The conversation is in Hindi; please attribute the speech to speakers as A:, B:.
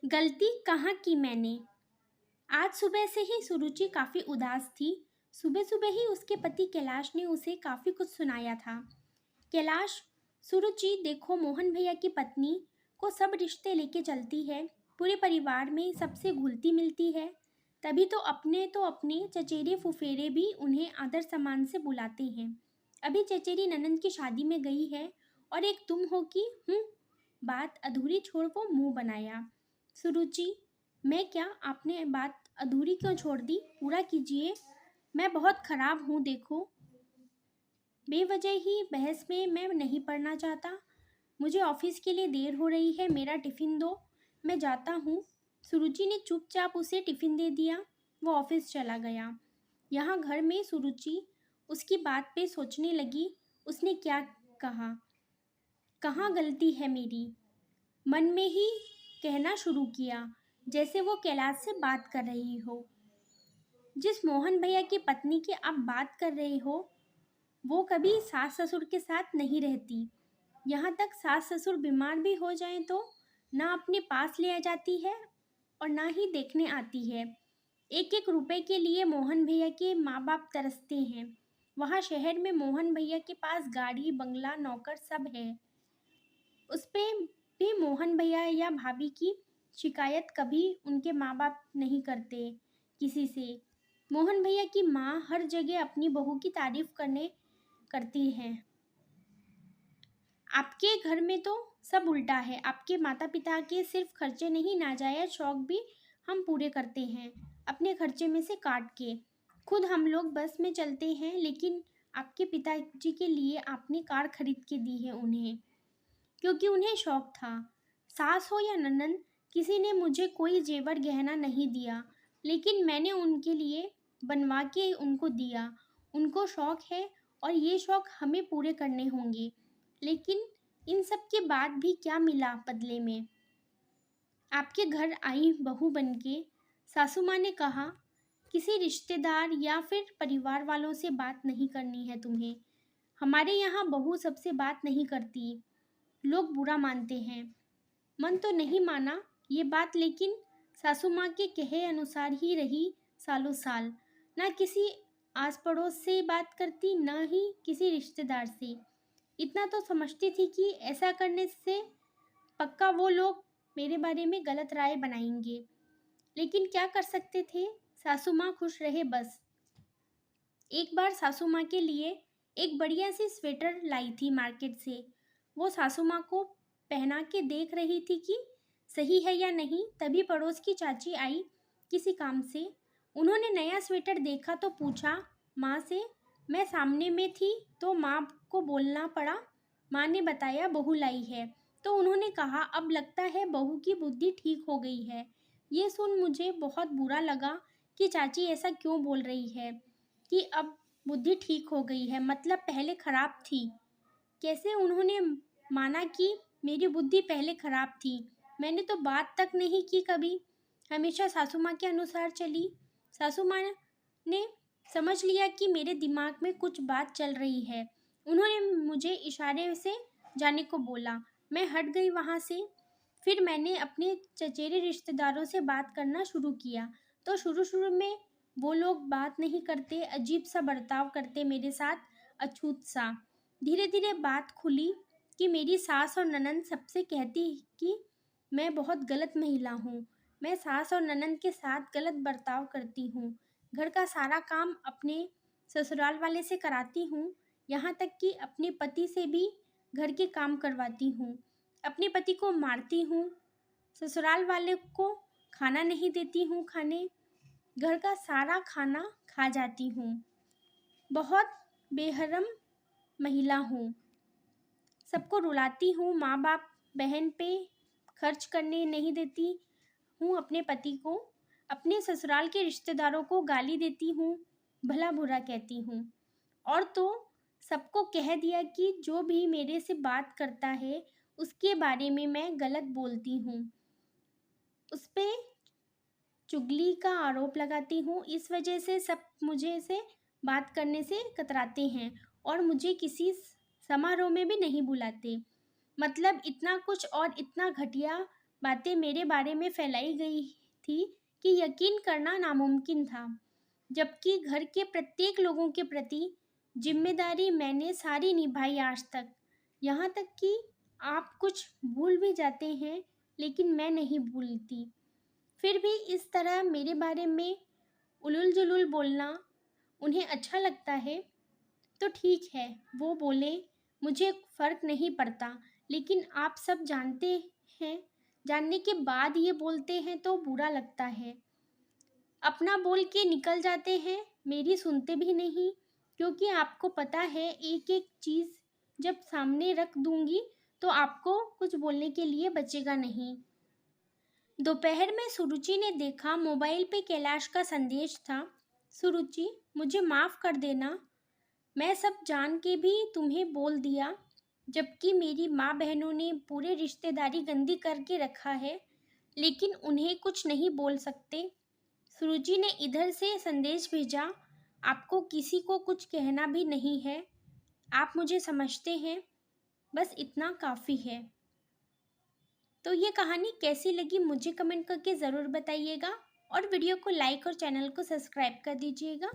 A: गलती कहाँ की मैंने। आज सुबह से ही सुरुचि काफी उदास थी। सुबह सुबह ही उसके पति कैलाश ने उसे काफी कुछ सुनाया था। कैलाश, सुरुचि देखो, मोहन भैया की पत्नी को सब रिश्ते लेके चलती है, पूरे परिवार में सबसे घुलती मिलती है। तभी तो अपने चचेरे फुफेरे भी उन्हें आदर सम्मान से बुलाते हैं। अभी चचेरी ननंद की शादी में गई है और एक तुम हो कि बात अधूरी छोड़ वो मुंह बनाया। सुरुचि, मैं क्या, आपने बात अधूरी क्यों छोड़ दी? पूरा कीजिए। मैं बहुत खराब हूँ, देखो। बेवजह ही बहस में मैं नहीं पढ़ना चाहता। मुझे ऑफिस के लिए देर हो रही है, मेरा टिफिन दो, मैं जाता हूँ। सुरुचि ने चुपचाप उसे टिफिन दे दिया। वो ऑफिस चला गया। यहाँ घर में सुरुचि उसकी बात पे सोचने लगी। उसने क्या कहा, कहाँ गलती है मेरी? मन में ही कहना शुरू किया, जैसे वो कैलाश से बात कर रही हो। जिस मोहन भैया की पत्नी की आप बात कर रहे हो, वो कभी सास ससुर के साथ नहीं रहती। यहाँ तक सास ससुर बीमार भी हो जाएं तो ना अपने पास ले आ जाती है और ना ही देखने आती है। एक एक रुपए के लिए मोहन भैया के माँ बाप तरसते हैं। वहाँ शहर में मोहन भैया के पास गाड़ी बंगला नौकर सब है। उस पे भी मोहन भैया या भाभी की शिकायत कभी उनके माँ बाप नहीं करते किसी से। मोहन भैया की माँ हर जगह अपनी बहू की तारीफ करती है। आपके घर में तो सब उल्टा है। आपके माता पिता के सिर्फ खर्चे नहीं, नाजायज शौक भी हम पूरे करते हैं अपने खर्चे में से काट के। खुद हम लोग बस में चलते हैं, लेकिन आपके पिताजी के लिए आपने कार खरीद के दी है उन्हें, क्योंकि उन्हें शौक था। सास हो या ननंद, किसी ने मुझे कोई जेवर गहना नहीं दिया, लेकिन मैंने उनके लिए बनवा के उनको दिया। उनको शौक है और ये शौक हमें पूरे करने होंगे। लेकिन इन सब के बाद भी क्या मिला बदले में? आपके घर आई बहू बनके सासू माँ ने कहा, किसी रिश्तेदार या फिर परिवार वालों से बात नहीं करनी है तुम्हें। हमारे यहाँ बहू सबसे बात नहीं करती, लोग बुरा मानते हैं। मन तो नहीं माना ये बात, लेकिन सासू माँ के कहे अनुसार ही रही सालों साल। ना किसी आस पड़ोस से बात करती, ना ही किसी रिश्तेदार से। इतना तो समझती थी कि ऐसा करने से पक्का वो लोग मेरे बारे में गलत राय बनाएंगे। लेकिन क्या कर सकते थे, सासू माँ खुश रहे बस। एक बार सासू माँ के लिए एक बढ़िया सी स्वेटर लाई थी मार्केट से। वो सासू माँ को पहना के देख रही थी कि सही है या नहीं। तभी पड़ोस की चाची आई किसी काम से। उन्होंने नया स्वेटर देखा तो पूछा माँ से। मैं सामने में थी तो माँ को बोलना पड़ा। माँ ने बताया बहू लाई है, तो उन्होंने कहा अब लगता है बहू की बुद्धि ठीक हो गई है। ये सुन मुझे बहुत बुरा लगा कि चाची ऐसा क्यों बोल रही है कि अब बुद्धि ठीक हो गई है, मतलब पहले खराब थी। कैसे उन्होंने माना कि मेरी बुद्धि पहले खराब थी? मैंने तो बात तक नहीं की कभी, हमेशा सासू माँ के अनुसार चली। सासू माँ ने समझ लिया कि मेरे दिमाग में कुछ बात चल रही है। उन्होंने मुझे इशारे से जाने को बोला। मैं हट गई वहाँ से। फिर मैंने अपने चचेरे रिश्तेदारों से बात करना शुरू किया। तो शुरू शुरू में वो लोग बात नहीं करते, अजीब सा बर्ताव करते मेरे साथ, अछूत सा। धीरे धीरे बात खुली कि मेरी सास और ननंद सबसे कहती कि मैं बहुत गलत महिला हूँ। मैं सास और ननंद के साथ गलत बर्ताव करती हूँ। घर का सारा काम अपने ससुराल वाले से कराती हूँ, यहाँ तक कि अपने पति से भी घर के काम करवाती हूँ। अपने पति को मारती हूँ, ससुराल वाले को खाना नहीं देती हूँ खाने, घर का सारा खाना खा जाती हूँ। बहुत बेहरम महिला हूँ। सबको रुलाती हूँ, माँ बाप बहन पे खर्च करने नहीं देती हूँ अपने पति को। अपने ससुराल के रिश्तेदारों को गाली देती हूँ, भला बुरा कहती हूँ। और तो सबको कह दिया कि जो भी मेरे से बात करता है उसके बारे में मैं गलत बोलती हूँ, उस पे चुगली का आरोप लगाती हूँ। इस वजह से सब मुझे से बात करने से कतराते हैं और मुझे किसी समारोह में भी नहीं बुलाते। मतलब इतना कुछ और इतना घटिया बातें मेरे बारे में फैलाई गई थी कि यकीन करना नामुमकिन था, जबकि घर के प्रत्येक लोगों के प्रति जिम्मेदारी मैंने सारी निभाई आज तक। यहाँ तक कि आप कुछ भूल भी जाते हैं, लेकिन मैं नहीं भूलती। फिर भी इस तरह मेरे बारे में उलूल जुलूल बोलना उन्हें अच्छा लगता है तो ठीक है, वो बोले, मुझे फ़र्क नहीं पड़ता। लेकिन आप सब जानते हैं, जानने के बाद ये बोलते हैं तो बुरा लगता है। अपना बोल के निकल जाते हैं, मेरी सुनते भी नहीं, क्योंकि आपको पता है एक एक चीज़ जब सामने रख दूंगी तो आपको कुछ बोलने के लिए बचेगा नहीं। दोपहर में सुरुचि ने देखा मोबाइल पे कैलाश का संदेश था। सुरुचि, मुझे माफ़ कर देना, मैं सब जान के भी तुम्हें बोल दिया, जबकि मेरी माँ बहनों ने पूरे रिश्तेदारी गंदी करके रखा है, लेकिन उन्हें कुछ नहीं बोल सकते। सुरुचि ने इधर से संदेश भेजा, आपको किसी को कुछ कहना भी नहीं है, आप मुझे समझते हैं, बस इतना काफ़ी है। तो ये कहानी कैसी लगी मुझे कमेंट करके ज़रूर बताइएगा, और वीडियो को लाइक और चैनल को सब्सक्राइब कर दीजिएगा।